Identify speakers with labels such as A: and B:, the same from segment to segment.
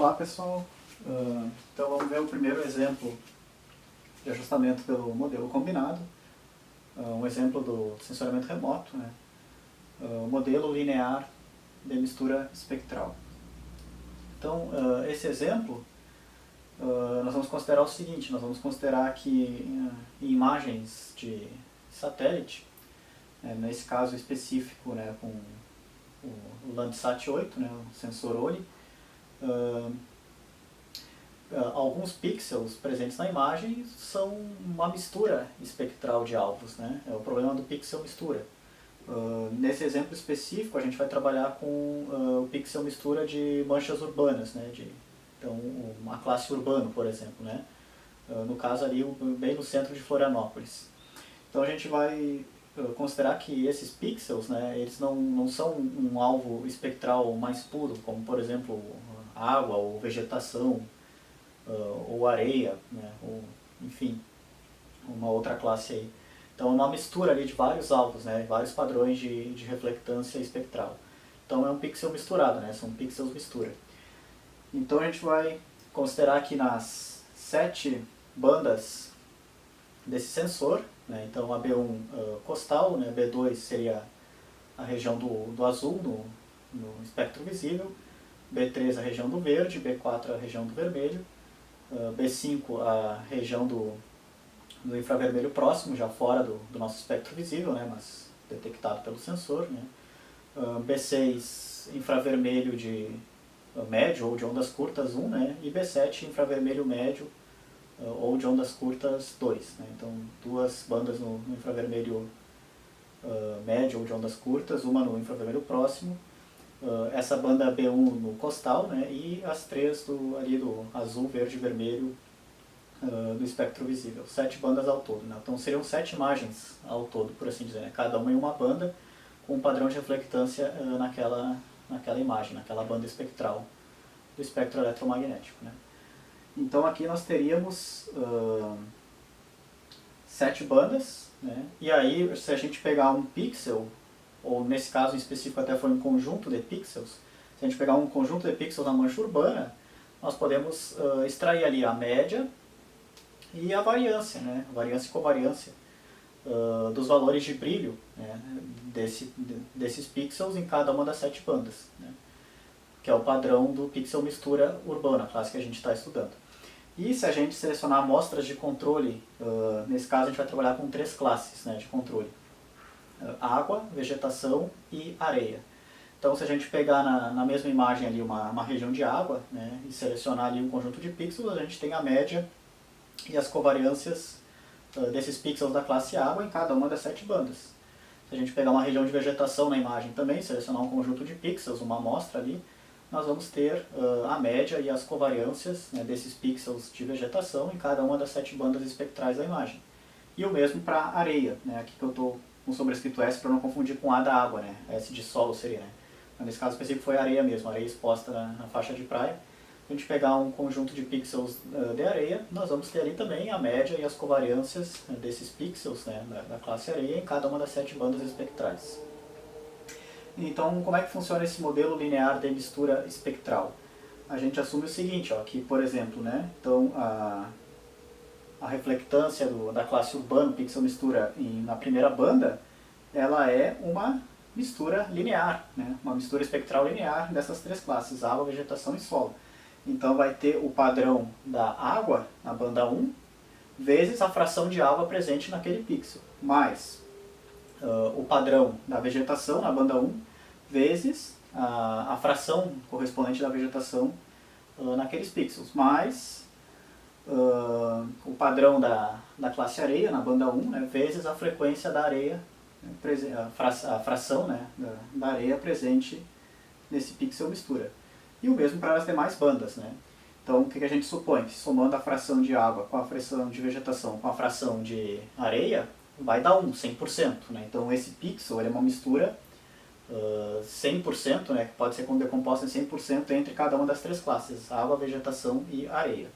A: Olá pessoal, então vamos ver o primeiro exemplo de ajustamento pelo modelo combinado, um exemplo do sensoriamento remoto, né? O modelo linear de mistura espectral. Então esse exemplo nós vamos considerar o seguinte, nós vamos considerar que em imagens de satélite, nesse caso específico, né, com o Landsat 8, né, o sensor OLI, alguns pixels presentes na imagem são uma mistura espectral de alvos, né? É o problema do pixel mistura. Nesse exemplo específico a gente vai trabalhar com o pixel mistura de manchas urbanas, né? Então uma classe urbano, por exemplo, né? No caso ali bem no centro de Florianópolis. Então a gente vai considerar que esses pixels, né, eles não são um alvo espectral mais puro, como por exemplo água ou vegetação, ou areia, né, ou enfim, uma outra classe aí. Então é uma mistura ali de vários alvos, né, vários padrões de reflectância espectral. Então é um pixel misturado, né, são pixels mistura. Então a gente vai considerar que nas 7 bandas desse sensor, né, então a B1 costal, né, B2 seria a região do azul no espectro visível, B3 a região do verde, B4 a região do vermelho, B5 a região do infravermelho próximo, já fora do nosso espectro visível, né, mas detectado pelo sensor, né, B6 infravermelho de médio ou de ondas curtas 1, né, e B7 infravermelho médio ou de ondas curtas 2. Né, então duas bandas no infravermelho médio ou de ondas curtas, uma no infravermelho próximo, essa banda B1 no costal, né, e as 3 ali do azul, verde e vermelho do espectro visível. 7 bandas ao todo. Né? Então seriam 7 imagens ao todo, por assim dizer. Né? Cada uma em uma banda com um padrão de reflectância naquela imagem, naquela banda espectral do espectro eletromagnético. Né? Então aqui nós teríamos 7 bandas, né? E aí se a gente pegar um pixel, ou nesse caso em específico até foi um conjunto de pixels, se a gente pegar um conjunto de pixels na mancha urbana, nós podemos extrair ali a média e a variância, né? Variância e covariância dos valores de brilho, né? desses pixels em cada uma das 7 bandas, né? Que é o padrão do pixel mistura urbana, a classe que a gente está estudando. E se a gente selecionar amostras de controle, nesse caso a gente vai trabalhar com 3 classes, né, de controle. Água, vegetação e areia. Então se a gente pegar na mesma imagem ali uma região de água, né, e selecionar ali um conjunto de pixels, a gente tem a média e as covariâncias desses pixels da classe água em cada uma das 7 bandas. Se a gente pegar uma região de vegetação na imagem também, selecionar um conjunto de pixels, uma amostra ali, nós vamos ter a média e as covariâncias, né, desses pixels de vegetação em cada uma das 7 bandas espectrais da imagem. E o mesmo para areia, né, aqui que eu estou com sobrescrito S para não confundir com A da água, né, S de solo seria, né. Mas nesse caso específico foi areia mesmo, areia exposta na faixa de praia. Se a gente pegar um conjunto de pixels de areia, nós vamos ter ali também a média e as covariâncias desses pixels, né, da classe areia em cada uma das 7 bandas espectrais. Então, como é que funciona esse modelo linear de mistura espectral? A gente assume o seguinte, ó, que, por exemplo, né, então a reflectância da classe urbano pixel mistura na primeira banda, ela é uma mistura linear, né, uma mistura espectral linear dessas 3 classes, água, vegetação e solo. Então vai ter o padrão da água na banda 1, vezes a fração de água presente naquele pixel, mais o padrão da vegetação na banda 1, vezes a fração correspondente da vegetação naqueles pixels, mais o padrão da classe areia na banda 1, né, vezes a frequência da areia, a fração, né, da areia presente nesse pixel mistura. E o mesmo para as demais bandas. Né? Então o que a gente supõe? Que somando a fração de água com a fração de vegetação com a fração de areia, vai dar 100%. Né? Então esse pixel é uma mistura 100%, né, que pode ser decomposta em 100% entre cada uma das 3 classes, água, vegetação e areia.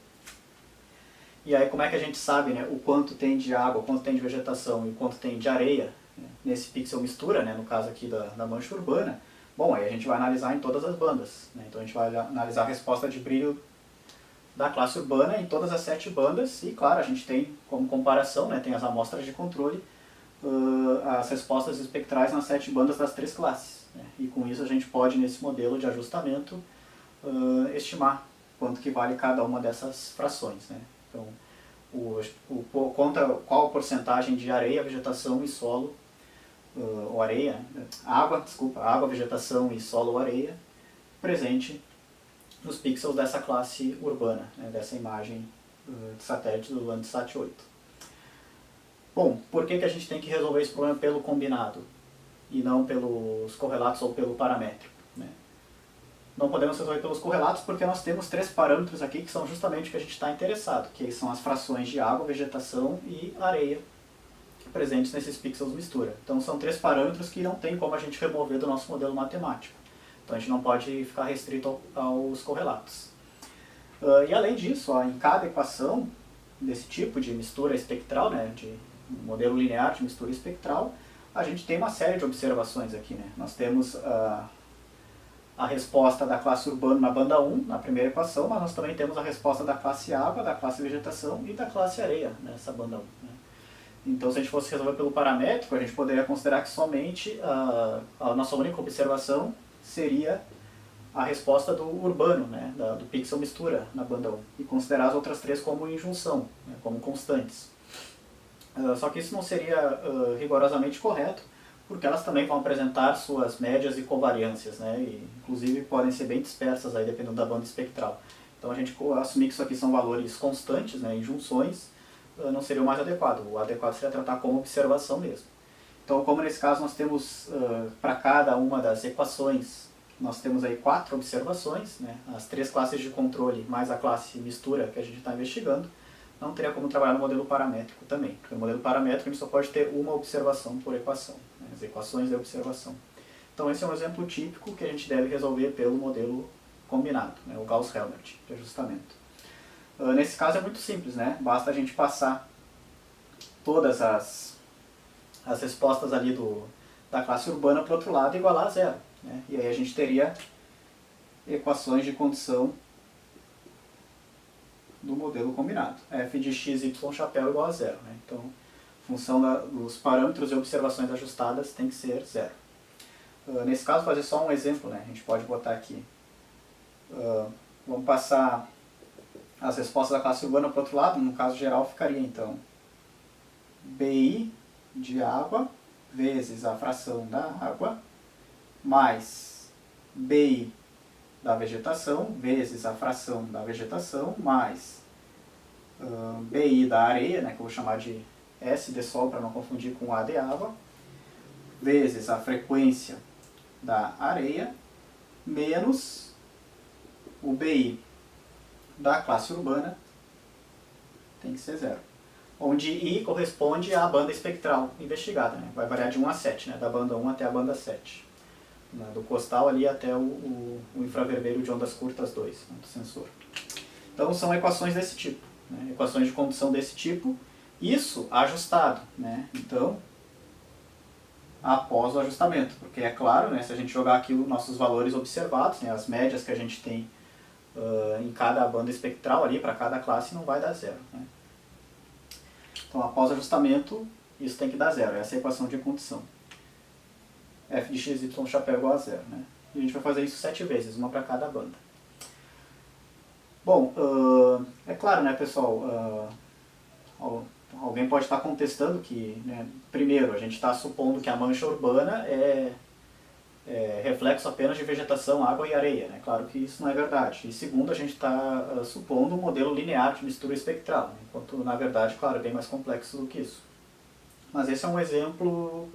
A: E aí como é que a gente sabe, né, o quanto tem de água, o quanto tem de vegetação e o quanto tem de areia, né, nesse pixel mistura, né, no caso aqui da mancha urbana? Bom, aí a gente vai analisar em todas as bandas, né? Então a gente vai analisar a resposta de brilho da classe urbana em todas as 7 bandas e, claro, a gente tem como comparação, né, tem as amostras de controle, as respostas espectrais nas 7 bandas das 3 classes, né? E com isso a gente pode, nesse modelo de ajustamento, estimar quanto que vale cada uma dessas frações, né? Então, qual a porcentagem de areia, vegetação e solo, ou areia, água, vegetação e solo ou areia, presente nos pixels dessa classe urbana, né, dessa imagem de satélite do Landsat 8. Bom, por que a gente tem que resolver esse problema pelo combinado e não pelos correlatos ou pelo paramétrico, né? Não podemos resolver pelos correlatos porque nós temos 3 parâmetros aqui que são justamente o que a gente está interessado, que são as frações de água, vegetação e areia presentes nesses pixels mistura. Então são 3 parâmetros que não tem como a gente remover do nosso modelo matemático. Então a gente não pode ficar restrito aos correlatos. E além disso, em cada equação desse tipo de mistura espectral, né, de modelo linear de mistura espectral, a gente tem uma série de observações aqui, né? Nós temos a resposta da classe urbana na banda 1, na primeira equação, mas nós também temos a resposta da classe água, da classe vegetação e da classe areia nessa banda 1. Né? Então, se a gente fosse resolver pelo paramétrico, a gente poderia considerar que somente a nossa única observação seria a resposta do urbano, né, do pixel mistura na banda 1, e considerar as outras 3 como injunção, né, como constantes. Só que isso não seria rigorosamente correto, porque elas também vão apresentar suas médias e covariâncias, né, e inclusive podem ser bem dispersas aí, dependendo da banda espectral. Então a gente assumir que isso aqui são valores constantes, né, injunções, não seria o mais adequado. O adequado seria tratar como observação mesmo. Então, como nesse caso nós temos para cada uma das equações, nós temos aí 4 observações, né, as 3 classes de controle mais a classe mistura que a gente está investigando, não teria como trabalhar no modelo paramétrico também, porque no modelo paramétrico a gente só pode ter uma observação por equação, né, as equações de observação. Então esse é um exemplo típico que a gente deve resolver pelo modelo combinado, né, o Gauss-Helmert de ajustamento. Nesse caso é muito simples, né, basta a gente passar todas as respostas ali da classe urbana para o outro lado e igualar a zero. Né, e aí a gente teria equações de condição do modelo combinado. F de x, y, chapéu igual a zero. Né? Então, a função dos parâmetros e observações ajustadas tem que ser zero. Nesse caso, fazer só um exemplo, né? A gente pode botar aqui. Vamos passar as respostas da classe urbana para o outro lado. No caso geral, ficaria então BI de água vezes a fração da água mais BI da vegetação vezes a fração da vegetação mais BI da areia, né, que eu vou chamar de S de sol para não confundir com A de água, vezes a frequência da areia menos o BI da classe urbana, tem que ser zero. Onde I corresponde à banda espectral investigada, né? Vai variar de 1 a 7, né? Da banda 1 até a banda 7. Do costal ali até o infravermelho de ondas curtas 2, né, do sensor. Então são equações desse tipo, né? Equações de condução desse tipo, isso ajustado, né? Então, após o ajustamento, porque é claro, né, se a gente jogar aqui os nossos valores observados, né, as médias que a gente tem em cada banda espectral ali, para cada classe, não vai dar zero. Né? Então, após o ajustamento, isso tem que dar zero. Essa é a equação de condição. F de x, y, chapéu igual a zero. Né? E a gente vai fazer isso 7 vezes, uma para cada banda. Bom, é claro, né, pessoal, alguém pode estar contestando que, né, primeiro, a gente está supondo que a mancha urbana é reflexo apenas de vegetação, água e areia. Né? Claro que isso não é verdade. E segundo, a gente está supondo um modelo linear de mistura espectral, né? Enquanto, na verdade, claro, é bem mais complexo do que isso. Mas esse é um exemplo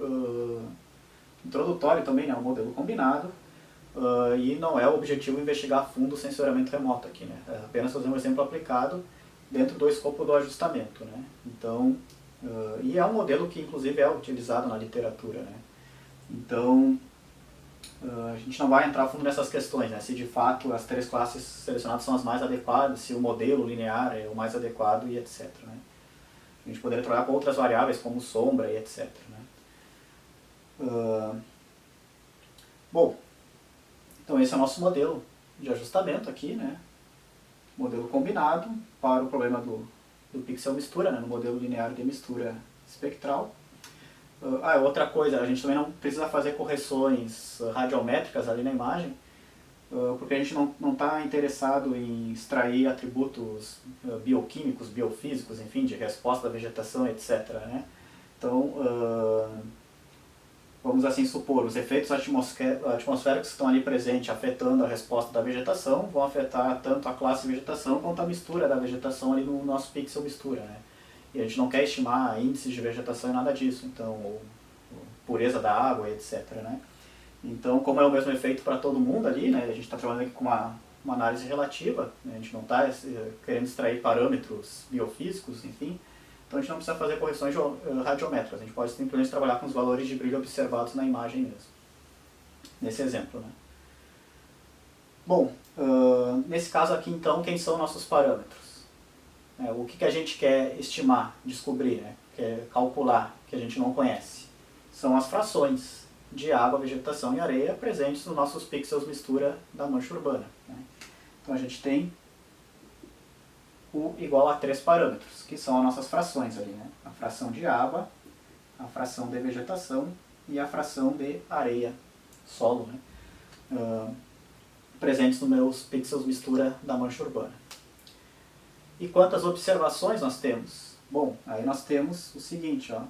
A: introdutório também, né? Um modelo combinado, e não é o objetivo investigar a fundo o sensoriamento remoto aqui. Né? É apenas fazer um exemplo aplicado dentro do escopo do ajustamento. Né? Então, e é um modelo que, inclusive, é utilizado na literatura. Né? Então, a gente não vai entrar a fundo nessas questões, né? Se de fato as 3 classes selecionadas são as mais adequadas, se o modelo linear é o mais adequado e etc. Né? A gente poderia trabalhar com outras variáveis como sombra e etc. Né? Bom, Então esse é o nosso modelo de ajustamento aqui, né? Modelo combinado para o problema do pixel mistura, né? No modelo linear de mistura espectral. Outra coisa, a gente também não precisa fazer correções radiométricas ali na imagem, porque a gente não está interessado em extrair atributos bioquímicos, biofísicos, enfim, de resposta da vegetação, etc. Né? Então, vamos assim supor, os efeitos atmosféricos que estão ali presentes afetando a resposta da vegetação vão afetar tanto a classe vegetação quanto a mistura da vegetação ali no nosso pixel mistura. Né? E a gente não quer estimar índices de vegetação e nada disso, então, pureza da água, etc. Né? Então, como é o mesmo efeito para todo mundo ali, né, a gente está trabalhando aqui com uma análise relativa, né, a gente não está querendo extrair parâmetros biofísicos, enfim, então a gente não precisa fazer correções radiométricas, a gente pode simplesmente trabalhar com os valores de brilho observados na imagem mesmo, nesse exemplo. Né. Bom, nesse caso aqui então, quem são nossos parâmetros? O que a gente quer estimar, descobrir, né, quer calcular, que a gente não conhece? São as frações de água, vegetação e areia presentes nos nossos pixels mistura da mancha urbana. Né? Então a gente tem U igual a 3 parâmetros, que são as nossas frações ali, né? A fração de água, a fração de vegetação e a fração de areia, solo, né? Presentes nos meus pixels mistura da mancha urbana. E quantas observações nós temos? Bom, aí nós temos o seguinte, ó.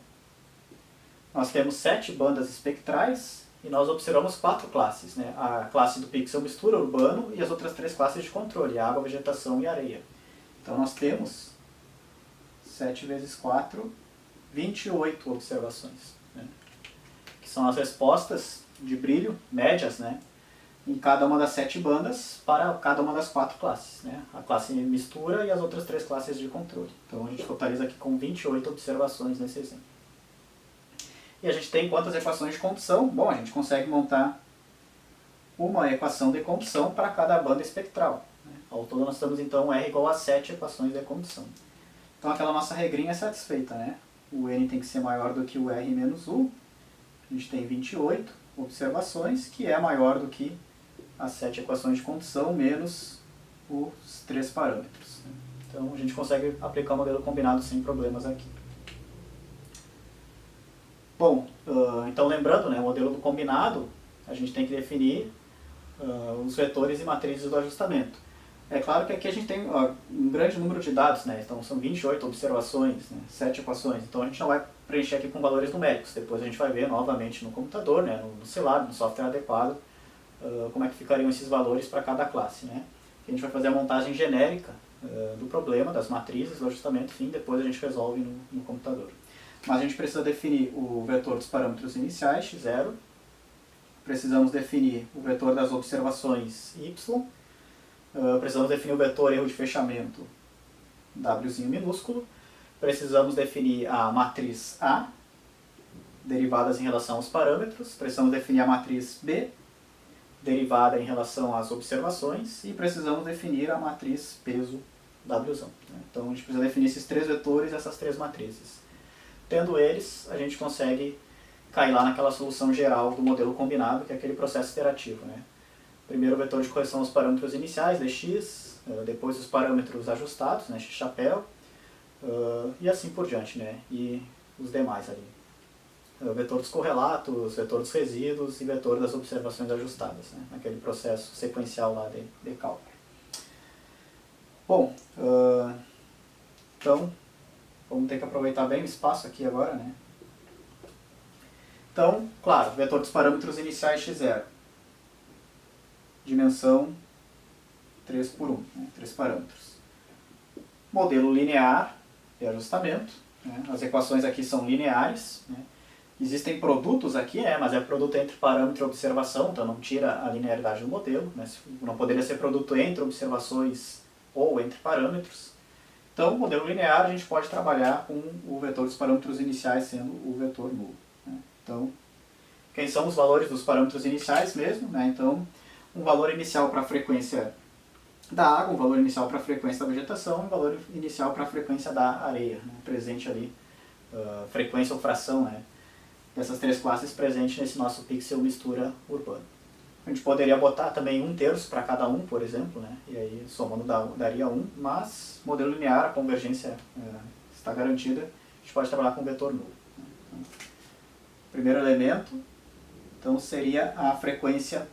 A: Nós temos 7 bandas espectrais e nós observamos 4 classes, né? A classe do pixel mistura urbano e as outras 3 classes de controle, água, vegetação e areia. Então nós temos 7 vezes 4, 28 observações, né? Que são as respostas de brilho, médias, né? Em cada uma das 7 bandas para cada uma das 4 classes, né? A classe mistura e as outras 3 classes de controle. Então a gente totaliza aqui com 28 observações nesse exemplo. E a gente tem quantas equações de condução? Bom, a gente consegue montar uma equação de condução para cada banda espectral. Né? Ao todo nós temos então R igual a 7 equações de condução. Então aquela nossa regrinha é satisfeita, né? O N tem que ser maior do que o R menos U. A gente tem 28 observações, que é maior do que as 7 equações de condução menos os 3 parâmetros. Né? Então a gente consegue aplicar o modelo combinado sem problemas aqui. Bom, então lembrando, né, o modelo do combinado, a gente tem que definir os vetores e matrizes do ajustamento. É claro que aqui a gente tem um grande número de dados, né, então são 28 observações, né, 7 equações, então a gente não vai preencher aqui com valores numéricos, depois a gente vai ver novamente no computador, né, no celular, no software adequado, como é que ficariam esses valores para cada classe. Né. A gente vai fazer a montagem genérica do problema, das matrizes, do ajustamento, enfim, depois a gente resolve no computador. Mas a gente precisa definir o vetor dos parâmetros iniciais, x0. Precisamos definir o vetor das observações, y. Precisamos definir o vetor erro de fechamento, wzinho minúsculo. Precisamos definir a matriz A, derivadas em relação aos parâmetros. Precisamos definir a matriz B, derivada em relação às observações. E precisamos definir a matriz peso, wzão. Então a gente precisa definir esses 3 vetores e essas 3 matrizes. Tendo eles, a gente consegue cair lá naquela solução geral do modelo combinado, que é aquele processo iterativo. Né? Primeiro o vetor de correção aos parâmetros iniciais, dx, depois os parâmetros ajustados, né, x chapéu, e assim por diante, né? E os demais ali. O vetor dos correlatos, vetor dos resíduos e vetor das observações ajustadas, né? Naquele processo sequencial lá de cálculo. Bom, então vamos ter que aproveitar bem o espaço aqui agora, né? Então, claro, vetor dos parâmetros iniciais x0. Dimensão 3 por 1, né? 3 parâmetros. Modelo linear de ajustamento. Né? As equações aqui são lineares. Né? Existem produtos aqui, né? Mas é produto entre parâmetro e observação, então não tira a linearidade do modelo. Né? Não poderia ser produto entre observações ou entre parâmetros. Então, o modelo linear a gente pode trabalhar com o vetor dos parâmetros iniciais sendo o vetor nulo. Né? Então, quem são os valores dos parâmetros iniciais mesmo? Né? Então, um valor inicial para a frequência da água, um valor inicial para a frequência da vegetação, um valor inicial para a frequência da areia, né? Presente ali, frequência ou fração, né? Dessas 3 classes presentes nesse nosso pixel mistura urbano. A gente poderia botar também 1/3 para cada um, por exemplo, né? E aí somando daria 1, mas modelo linear, a convergência está garantida, a gente pode trabalhar com vetor nulo. Então, primeiro elemento, então seria a frequência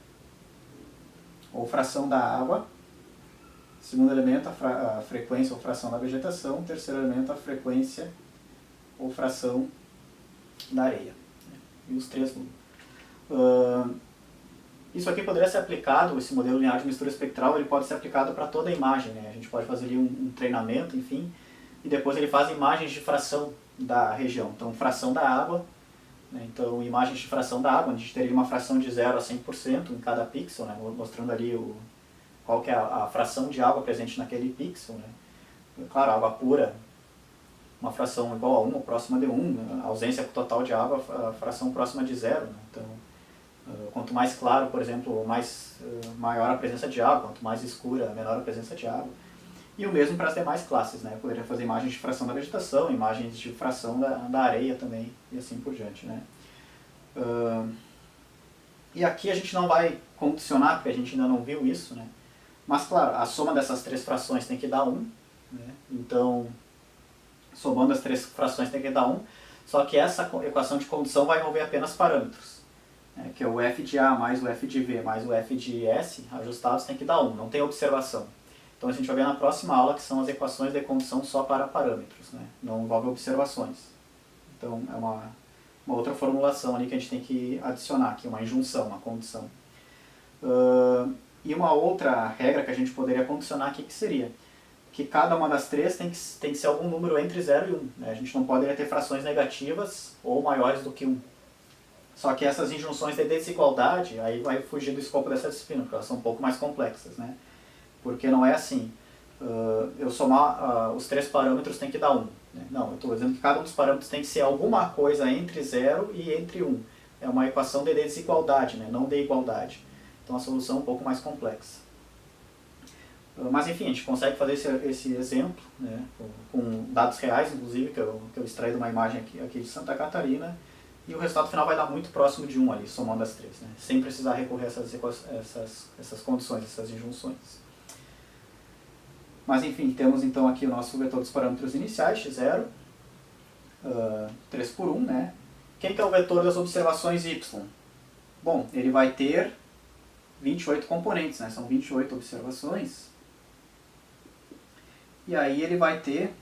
A: ou fração da água. Segundo elemento, a frequência ou fração da vegetação. Terceiro elemento, a frequência ou fração da areia. E os três números. Isso aqui poderia ser aplicado, esse modelo linear de mistura espectral, ele pode ser aplicado para toda a imagem, né? A gente pode fazer ali um treinamento, enfim, e depois ele faz imagens de fração da região. Então, fração da água, né? Então, imagens de fração da água, a gente teria uma fração de 0 a 100% em cada pixel, né? Mostrando ali qual que é a fração de água presente naquele pixel, né? Claro, água pura, uma fração igual a 1 ou próxima de 1, né? A ausência total de água, a fração próxima de 0, né? Então, quanto mais claro, por exemplo, maior a presença de água, quanto mais escura, menor a presença de água. E o mesmo para as demais classes, né? Eu poderia fazer imagens de fração da vegetação, imagens de fração da areia também, e assim por diante, né? E aqui a gente não vai condicionar, porque a gente ainda não viu isso, né? Mas, claro, a soma dessas três frações tem que dar 1, né? Então, somando as três frações tem que dar 1, só que essa equação de condição vai envolver apenas parâmetros, que é o f de A mais o f de V mais o f de S, ajustados tem que dar 1, não tem observação. Então a gente vai ver na próxima aula que são as equações de condição só para parâmetros, né? Não envolve observações. Então é uma outra formulação ali que a gente tem que adicionar, que é uma injunção, uma condição. E uma outra regra que a gente poderia condicionar aqui que seria que cada uma das três tem que ser algum número entre 0 e 1. Né? A gente não poderia ter frações negativas ou maiores do que 1. Só que essas injunções de desigualdade, aí vai fugir do escopo dessa disciplina, porque elas são um pouco mais complexas, né? Porque não é assim, eu somar os três parâmetros tem que dar 1. Né? Não, eu estou dizendo que cada um dos parâmetros tem que ser alguma coisa entre 0 e entre 1. É uma equação de desigualdade, né? Não de igualdade. Então a solução é um pouco mais complexa. Mas enfim, a gente consegue fazer esse exemplo, né? Com dados reais, inclusive, que eu extraí de uma imagem aqui de Santa Catarina, e o resultado final vai dar muito próximo de 1 ali, somando as três, né? Sem precisar recorrer a essas condições, essas injunções. Mas enfim, temos então aqui o nosso vetor dos parâmetros iniciais, x0, 3 por 1, né? Quem que é o vetor das observações y? Bom, ele vai ter 28 componentes, né? São 28 observações. E aí ele vai ter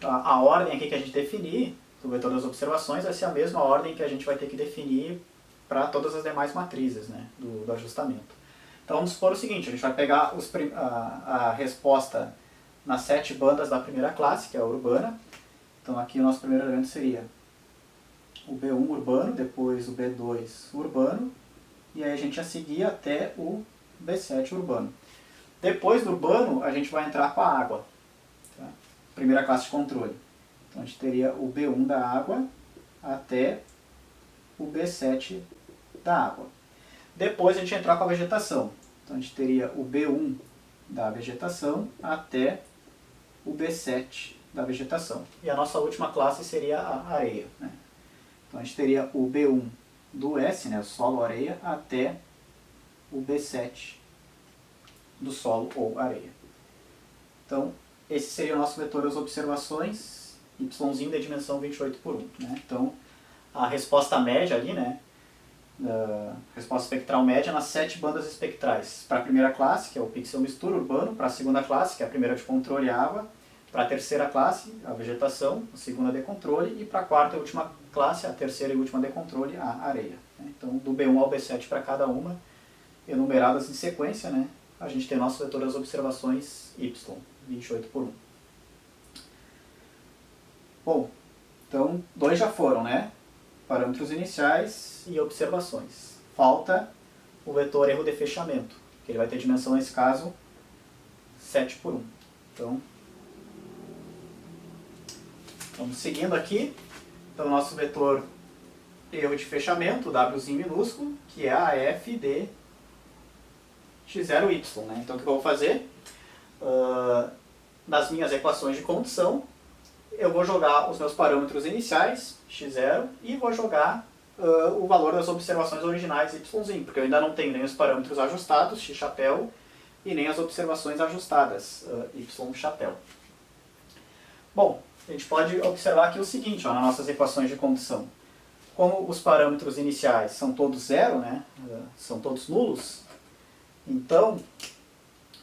A: a ordem aqui que a gente definir, o vetor das observações vai ser a mesma ordem que a gente vai ter que definir para todas as demais matrizes, né, do ajustamento. Então vamos supor o seguinte, a gente vai pegar a resposta nas 7 bandas da primeira classe, que é a urbana. Então aqui o nosso primeiro elemento seria o B1 urbano, depois o B2 urbano, e aí a gente ia seguir até o B7 urbano. Depois do urbano, a gente vai entrar com a água, tá? Primeira classe de controle. Então a gente teria o B1 da água até o B7 da água. Depois a gente entrar com a vegetação. Então a gente teria o B1 da vegetação até o B7 da vegetação. E a nossa última classe seria a areia, né? Então a gente teria o B1 do S, né, o solo areia, até o B7 do solo ou areia. Então esse seria o nosso vetor das observações, yzinho da dimensão 28 por 1. Né? Então a resposta média ali, né, resposta espectral média nas 7 bandas espectrais. Para a primeira classe, que é o pixel mistura urbano, para a segunda classe, que é a primeira de controle, a água, para a terceira classe, a vegetação, a segunda de controle, e para a quarta e última classe, a terceira e última de controle, a areia. Né? Então do B1 ao B7 para cada uma, enumeradas em sequência, né, a gente tem nosso vetor das observações y, 28 por 1. Bom, então 2 já foram, né? Parâmetros iniciais e observações. Falta o vetor erro de fechamento, que ele vai ter dimensão, nesse caso, 7 por 1. Então, vamos seguindo aqui. Então, nosso vetor erro de fechamento, Wzinho minúsculo, que é a f de x0y. Né? Então, o que eu vou fazer? Nas minhas equações de condição, eu vou jogar os meus parâmetros iniciais, x0, e vou jogar o valor das observações originais y', porque eu ainda não tenho nem os parâmetros ajustados, x chapéu, e nem as observações ajustadas, y chapéu. Bom, a gente pode observar aqui o seguinte, ó, nas nossas equações de condição. Como os parâmetros iniciais são todos zero, né, são todos nulos, então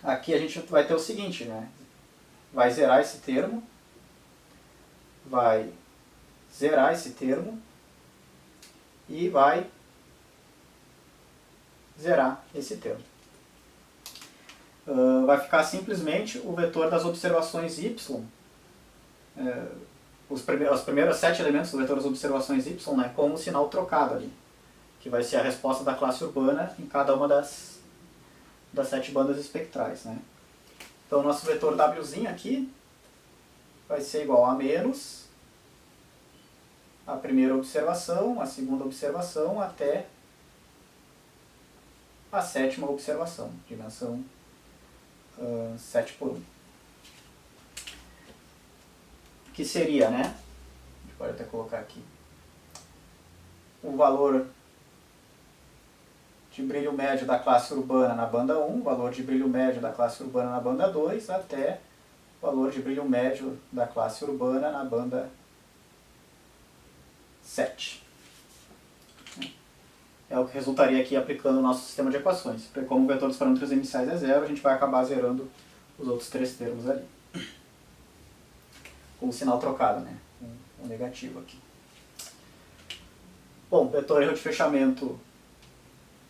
A: aqui a gente vai ter o seguinte, né, vai zerar esse termo, vai zerar esse termo e vai zerar esse termo. Vai ficar simplesmente o vetor das observações y, os primeiros 7 elementos do vetor das observações y, né, com o sinal trocado ali, que vai ser a resposta da classe urbana em cada uma das 7 bandas espectrais. Né. Então o nosso vetor wzinho aqui vai ser igual a menos a primeira observação, a segunda observação, até a 7ª observação, dimensão 7 por 1. Que seria, né? A gente pode até colocar aqui o valor de brilho médio da classe urbana na banda 1, o valor de brilho médio da classe urbana na banda 2, até o valor de brilho médio da classe urbana na banda 7. É o que resultaria aqui aplicando o nosso sistema de equações. Porque como o vetor dos parâmetros iniciais é zero, a gente vai acabar zerando os outros 3 termos ali. Com o sinal trocado, né? O negativo aqui. Bom, vetor erro de fechamento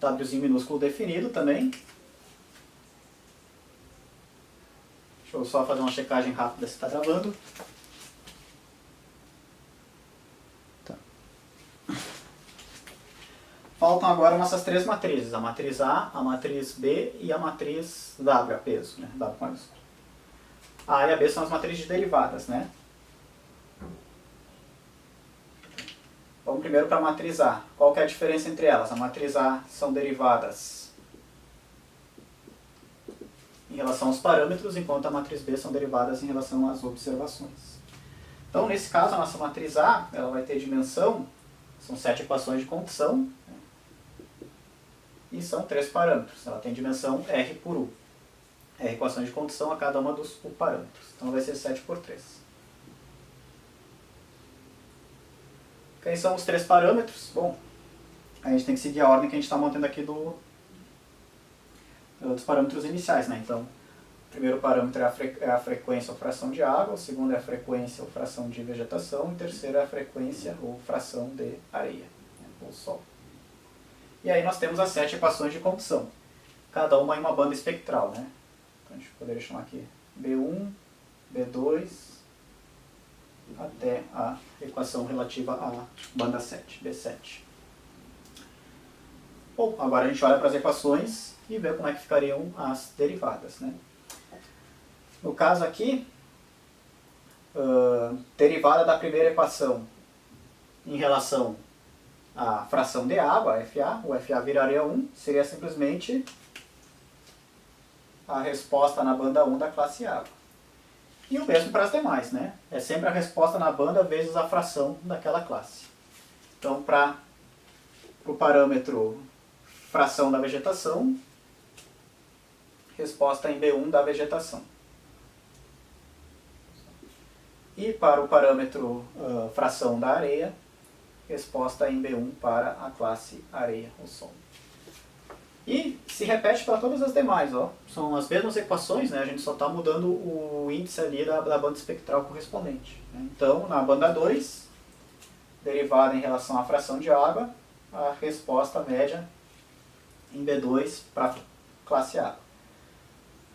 A: Wzinho minúsculo definido também. Deixa eu só fazer uma checagem rápida se está gravando. Tá. Faltam agora nossas 3 matrizes, a matriz A, a matriz B e a matriz W, a peso, né? W maiúsculo. A A e a B são as matrizes de derivadas, né? Vamos primeiro para a matriz A. Qual que é a diferença entre elas? A matriz A são derivadas em relação aos parâmetros, enquanto a matriz B são derivadas em relação às observações. Então, nesse caso, a nossa matriz A ela vai ter dimensão, são 7 equações de condição, né? E são 3 parâmetros. Ela tem dimensão R por U. R equações de condição a cada uma dos parâmetros. Então, vai ser 7 por 3. Quem são os 3 parâmetros? Bom, a gente tem que seguir a ordem que a gente está mantendo aqui dos parâmetros iniciais, né? Então, o primeiro parâmetro é a frequência ou fração de água, o segundo é a frequência ou fração de vegetação, e o terceiro é a frequência ou fração de areia, né, ou sol. E aí nós temos as 7 equações de condição, cada uma em uma banda espectral, né? Então a gente poderia chamar aqui B1, B2, até a equação relativa à banda 7, B7. Bom, agora a gente olha para as equações e vê como é que ficariam as derivadas, né? No caso aqui, derivada da primeira equação em relação à fração de água, FA, o FA viraria 1, seria simplesmente a resposta na banda 1 da classe água. E o mesmo para as demais, né? É sempre a resposta na banda vezes a fração daquela classe. Então, para o parâmetro fração da vegetação, resposta em B1 da vegetação. E para o parâmetro fração da areia, resposta em B1 para a classe areia ou sol. E se repete para todas as demais, ó. São as mesmas equações, né? A gente só está mudando o índice ali da banda espectral correspondente, né? Então, na banda 2, derivada em relação à fração de água, a resposta média em B2 para classe água.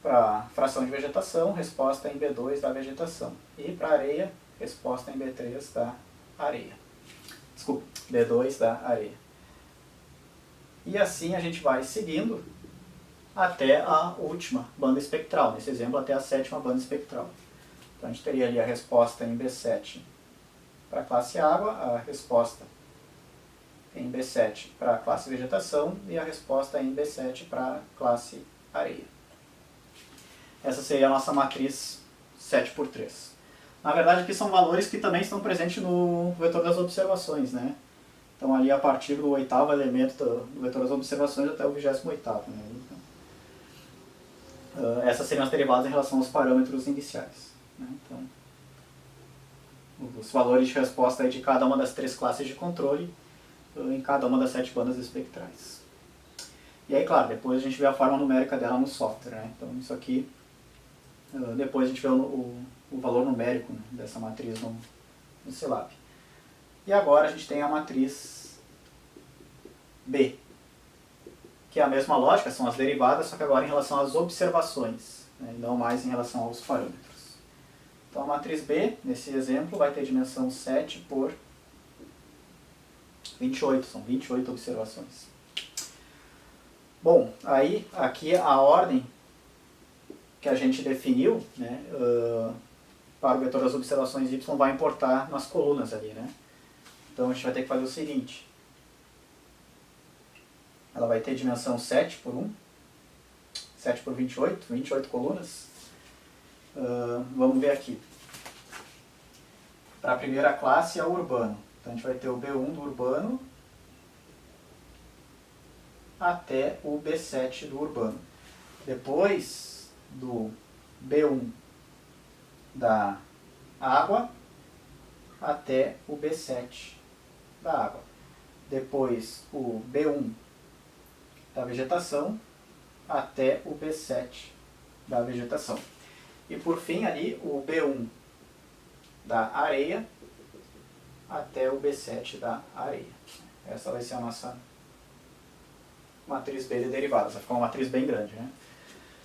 A: Para fração de vegetação, resposta em B2 da vegetação. E para areia, resposta em B3 da areia. Desculpa, B2 da areia. E assim a gente vai seguindo até a última banda espectral, nesse exemplo até a 7ª banda espectral. Então a gente teria ali a resposta em B7 para a classe água, a resposta em B7 para a classe vegetação e a resposta em B7 para a classe areia. Essa seria a nossa matriz 7 por 3. Na verdade aqui são valores que também estão presentes no vetor das observações, né? Então ali a partir do 8º elemento do vetor das observações até o 28º. Né? Então, essas seriam as derivadas em relação aos parâmetros iniciais. Né? Então, os valores de resposta aí de cada uma das 3 classes de controle em cada uma das 7 bandas espectrais. E aí, claro, depois a gente vê a forma numérica dela no software. Né? Então isso aqui, depois a gente vê o valor numérico, né, dessa matriz no Scilab. E agora a gente tem a matriz B, que é a mesma lógica, são as derivadas, só que agora em relação às observações, né, e não mais em relação aos parâmetros. Então a matriz B, nesse exemplo, vai ter dimensão 7 por 28, são 28 observações. Bom, aí aqui a ordem que a gente definiu, né, para o vetor das observações y vai importar nas colunas ali, né? Então a gente vai ter que fazer o seguinte. Ela vai ter dimensão 7 por 1, 7 por 28, 28 colunas. Vamos ver aqui. Para a primeira classe é o urbano. Então a gente vai ter o B1 do urbano até o B7 do urbano. Depois do B1 da água até o B7 da água. Depois o B1 da vegetação até o B7 da vegetação. E por fim ali o B1 da areia até o B7 da areia. Essa vai ser a nossa matriz B de derivadas. Vai ficar uma matriz bem grande, né?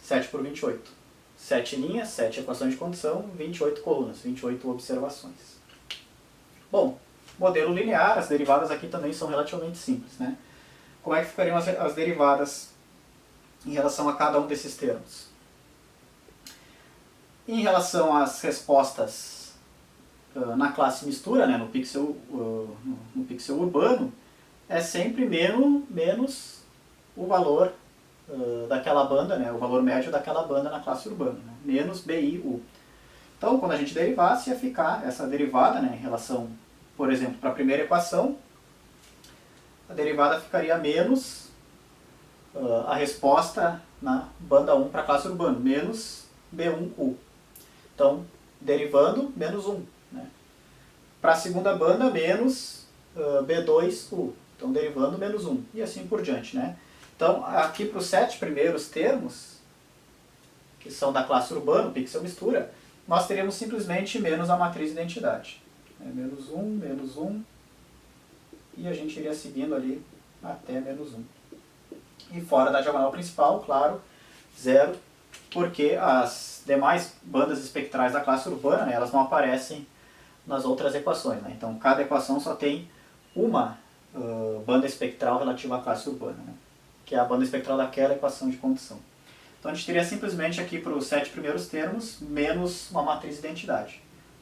A: 7 por 28. 7 linhas, 7 equações de condição, 28 colunas, 28 observações. Bom, modelo linear, as derivadas aqui também são relativamente simples, né? Como é que ficariam as derivadas em relação a cada um desses termos? Em relação às respostas na classe mistura, né, no pixel urbano, é sempre menos o valor daquela banda, né, o valor médio daquela banda na classe urbana, né, menos BIU. Então, quando a gente derivasse, ia ficar essa derivada, né, em relação, por exemplo, para a primeira equação, a derivada ficaria menos a resposta na banda 1 para a classe urbana, menos B1U. Então, derivando, menos 1. Né? Para a segunda banda, menos B2U. Então, derivando, menos 1. E assim por diante. Né? Então, aqui para os 7 primeiros termos, que são da classe urbana, pixel mistura, nós teríamos simplesmente menos a matriz identidade. Menos 1, e a gente iria seguindo ali até menos 1. E fora da diagonal principal, claro, 0, porque as demais bandas espectrais da classe urbana, né, elas não aparecem nas outras equações. Né? Então, cada equação só tem uma banda espectral relativa à classe urbana, né? Que é a banda espectral daquela equação de condição. Então, a gente teria simplesmente aqui para os 7 primeiros termos, menos uma matriz identidade.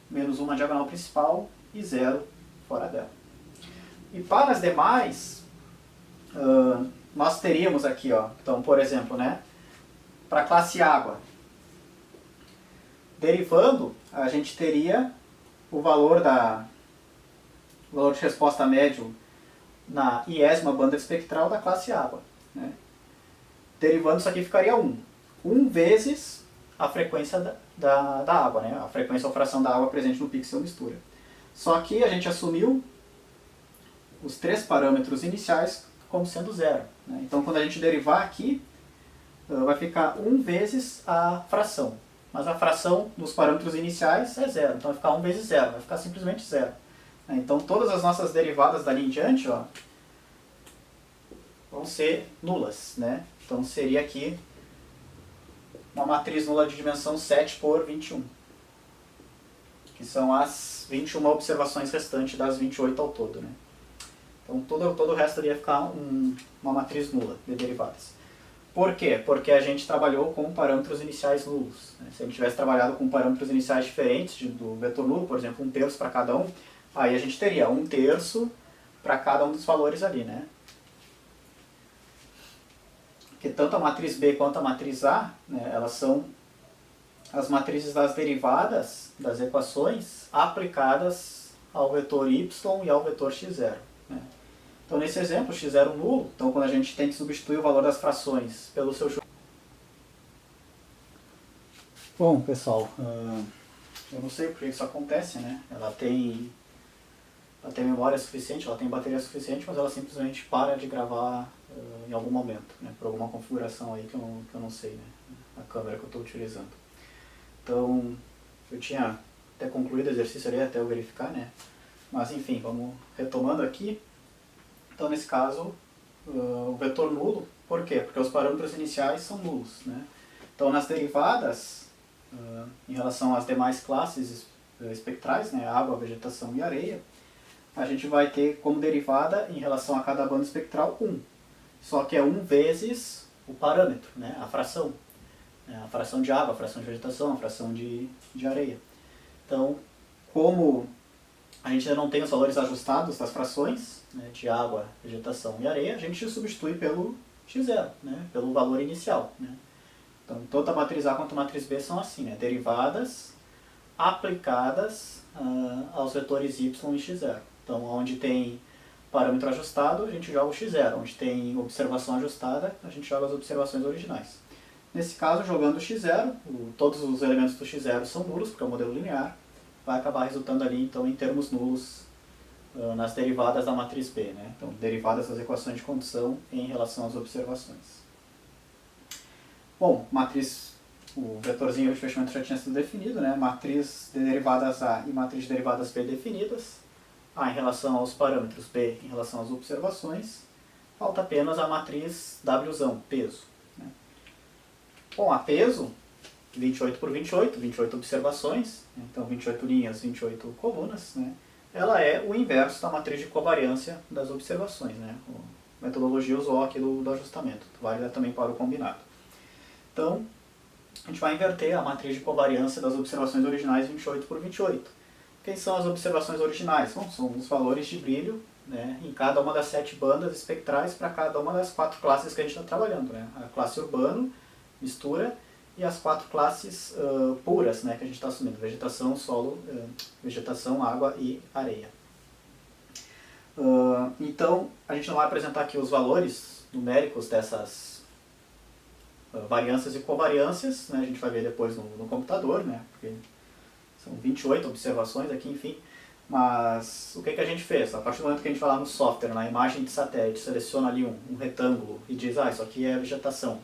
A: Menos uma diagonal principal e 0 fora dela. E para as demais, nós teríamos aqui, ó, então, por exemplo, né, para a classe água, derivando, a gente teria o valor de resposta médio na iésima banda espectral da classe água. Né? Derivando, isso aqui ficaria 1. 1 vezes a frequência da água, né? A frequência ou fração da água presente no pixel mistura. Só que a gente assumiu os 3 parâmetros iniciais como sendo 0. Né? Então, quando a gente derivar aqui, vai ficar 1 vezes a fração. Mas a fração dos parâmetros iniciais é 0. Então, vai ficar 1 vezes 0. Vai ficar simplesmente 0. Então, todas as nossas derivadas dali em diante, ó, vão ser nulas. Né? Então, seria aqui uma matriz nula de dimensão 7 por 21. Que são as 21 observações restantes das 28 ao todo. Né? Então, todo o resto ia ficar uma matriz nula de derivadas. Por quê? Porque a gente trabalhou com parâmetros iniciais nulos. Né? Se a gente tivesse trabalhado com parâmetros iniciais diferentes do vetor nulo, por exemplo, 1/3 para cada um, aí a gente teria 1/3 para cada um dos valores ali. Né? Porque tanto a matriz B quanto a matriz A, né, elas são as matrizes das derivadas das equações aplicadas ao vetor y e ao vetor x0. Né? Então nesse exemplo, x0 nulo, então quando a gente tem que substituir o valor das frações pelo seu... Bom, pessoal, eu não sei por que isso acontece, né? Ela tem memória suficiente, ela tem bateria suficiente, mas ela simplesmente para de gravar em algum momento, né? Por alguma configuração aí que eu não sei, né? A câmera que eu estou utilizando. Então, eu tinha até concluído o exercício ali até eu verificar, né? Mas enfim, vamos retomando aqui. Então, nesse caso, o vetor nulo, por quê? Porque os parâmetros iniciais são nulos, né? Então, nas derivadas, em relação às demais classes espectrais, né? Água, vegetação e areia, a gente vai ter como derivada, em relação a cada banda espectral, 1. Só que é 1 vezes o parâmetro, né? A fração. A fração de água, a fração de vegetação, a fração de areia. Então, como a gente ainda não tem os valores ajustados das frações, né, de água, vegetação e areia, a gente substitui pelo x0, né, pelo valor inicial. Né. Então, tanto a matriz A quanto a matriz B são assim, né, derivadas aplicadas aos vetores y e x0. Então, onde tem parâmetro ajustado, a gente joga o x0. Onde tem observação ajustada, a gente joga as observações originais. Nesse caso, jogando o x0, todos os elementos do x0 são nulos, porque é um modelo linear, vai acabar resultando ali, então, em termos nulos nas derivadas da matriz B, né? Então, derivadas das equações de condição em relação às observações. Bom, matriz, o vetorzinho de fechamento já tinha sido definido, né? Matriz de derivadas A e matriz de derivadas B definidas. A em relação aos parâmetros, B em relação às observações. Falta apenas a matriz Wzão, peso. Né? Bom, a peso, 28 por 28, 28 observações, então 28 linhas, 28 colunas, né? Ela é o inverso da matriz de covariância das observações. Né? A metodologia usou aqui do ajustamento, válida também para o combinado. Então, a gente vai inverter a matriz de covariância das observações originais 28 por 28. Quem são as observações originais? Bom, são os valores de brilho, né, em cada uma das 7 bandas espectrais para cada uma das 4 classes que a gente está trabalhando. Né? A classe urbano, mistura, e as 4 classes puras, né, que a gente está assumindo: vegetação, solo, vegetação, água e areia. Então, a gente não vai apresentar aqui os valores numéricos dessas variâncias e covariâncias, né, a gente vai ver depois no computador, né, porque são 28 observações aqui, enfim. Mas o que a gente fez? A partir do momento que a gente vai lá no software, na imagem de satélite, seleciona ali um retângulo e diz, isso aqui é vegetação,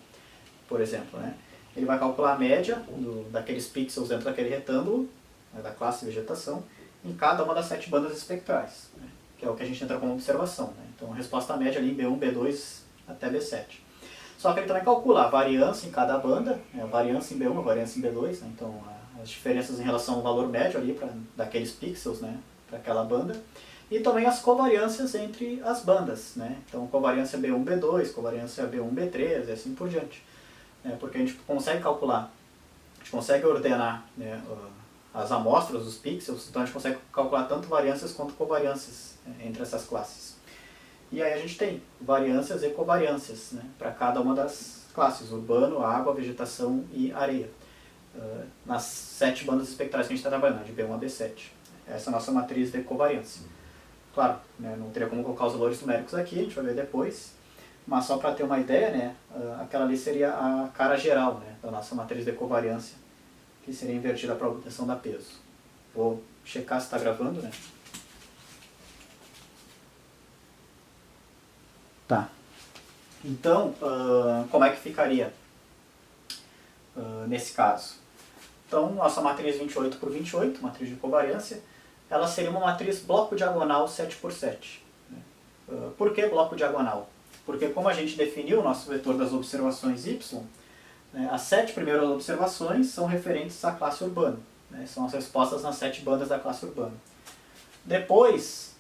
A: por exemplo, né? Ele vai calcular a média daqueles pixels dentro daquele retângulo, né, da classe vegetação, em cada uma das 7 bandas espectrais, né, que é o que a gente entra como observação. Né? Então a resposta média ali em B1, B2 até B7. Só que ele também calcula a variância em cada banda, a variância em B1, a variância em B2, né? Então as diferenças em relação ao valor médio ali daqueles pixels, né, para aquela banda, e também as covariâncias entre as bandas, né? Então covariância B1, B2, covariância B1, B3 e assim por diante. Porque a gente consegue calcular, a gente consegue ordenar, né, as amostras dos pixels, então a gente consegue calcular tanto variâncias quanto covariâncias entre essas classes. E aí a gente tem variâncias e covariâncias, né, para cada uma das classes: urbano, água, vegetação e areia. Nas 7 bandas espectrais que a gente está trabalhando, de B1 a B7. Essa é a nossa matriz de covariância. Claro, né, não teria como colocar os valores numéricos aqui, a gente vai ver depois, mas só para ter uma ideia, né, aquela ali seria a cara geral, né, da nossa matriz de covariância, que seria invertida para a obtenção da peso. Vou checar se está gravando, né? Tá. Então, como é que ficaria nesse caso? Então, nossa matriz 28 por 28, matriz de covariância, ela seria uma matriz bloco diagonal 7 por 7. Por que bloco diagonal? Porque como a gente definiu o nosso vetor das observações y, né, as 7 primeiras observações são referentes à classe urbana. Né, são as respostas nas 7 bandas da classe urbana. Depois,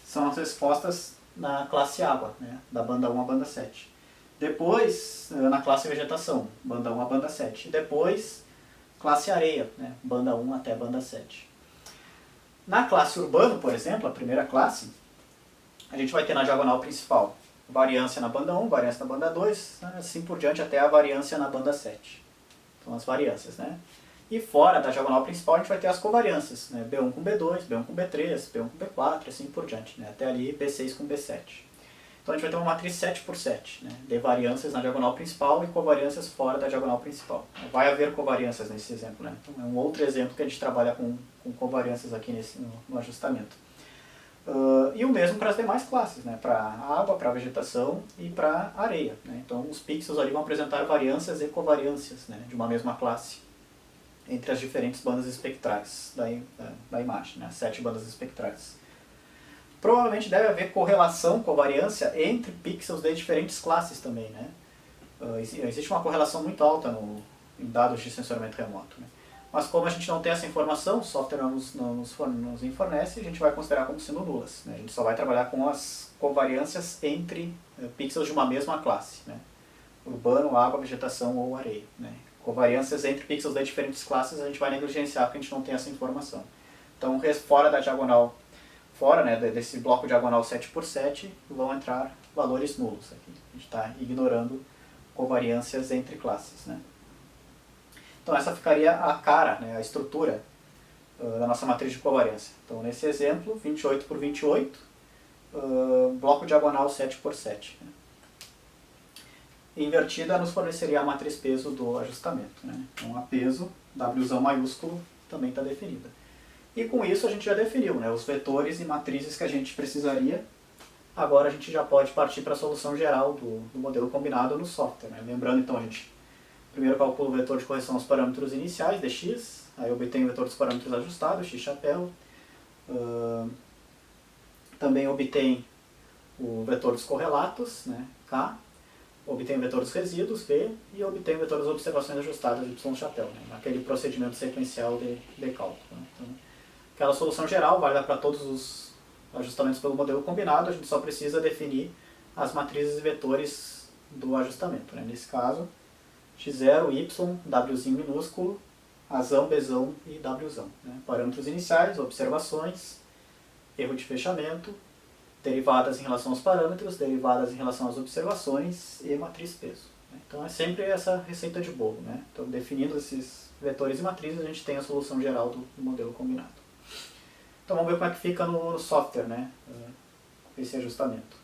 A: são as respostas na classe água, né, da banda 1 à banda 7. Depois, na classe vegetação, banda 1 à banda 7. E depois, classe areia, né, banda 1 até banda 7. Na classe urbano, por exemplo, a primeira classe, a gente vai ter na diagonal principal variância na banda 1, variância na banda 2, né, assim por diante até a variância na banda 7. Então as variâncias, né? E fora da diagonal principal a gente vai ter as covariâncias, né? B1 com B2, B1 com B3, B1 com B4, assim por diante, né? Até ali B6 com B7. Então a gente vai ter uma matriz 7 por 7, né, de variâncias na diagonal principal e covariâncias fora da diagonal principal. Vai haver covariâncias nesse exemplo, né? Então é um outro exemplo que a gente trabalha com covariâncias aqui no ajustamento. E o mesmo para as demais classes, né? Para água, para vegetação e para areia, né? Então os pixels ali vão apresentar variâncias e covariâncias, né, de uma mesma classe entre as diferentes bandas espectrais da imagem, né? 7 bandas espectrais. Provavelmente deve haver correlação, covariância entre pixels de diferentes classes também, né? Existe uma correlação muito alta em dados de sensoriamento remoto, né? Mas como a gente não tem essa informação, o software não nos infornece, a gente vai considerar como sendo nulas, né? A gente só vai trabalhar com as covariâncias entre pixels de uma mesma classe, né? Urbano, água, vegetação ou areia, né? Covariâncias entre pixels de diferentes classes a gente vai negligenciar porque a gente não tem essa informação. Então, fora da diagonal, né, desse bloco diagonal 7 por 7, vão entrar valores nulos aqui. A gente está ignorando covariâncias entre classes, né? Então essa ficaria a cara, né, a estrutura da nossa matriz de covariância. Então nesse exemplo, 28 por 28, bloco diagonal 7 por 7. Né? Invertida nos forneceria a matriz peso do ajustamento. Né? Então a peso, Wzão maiúsculo, também está definida. E com isso a gente já definiu, né, os vetores e matrizes que a gente precisaria. Agora a gente já pode partir para a solução geral do modelo combinado no software. Né? Lembrando então, a gente primeiro calcula o vetor de correção aos parâmetros iniciais, dx, aí obtém o vetor dos parâmetros ajustados, x chapéu. Também obtém o vetor dos correlatos, né, k. Obtém o vetor dos resíduos, v, e obtém o vetor das observações ajustadas, y chapéu, né, naquele procedimento sequencial de cálculo. Né. Então, aquela solução geral válida para todos os ajustamentos pelo modelo combinado, a gente só precisa definir as matrizes e vetores do ajustamento. Né. Nesse caso, x0, y, wzinho minúsculo, azão, bzão e wzão. Né. Parâmetros iniciais, observações, erro de fechamento, derivadas em relação aos parâmetros, derivadas em relação às observações e matriz peso. Então é sempre essa receita de bolo. Né? Então, definindo esses vetores e matrizes, a gente tem a solução geral do modelo combinado. Então vamos ver como é que fica no software, né? Esse ajustamento.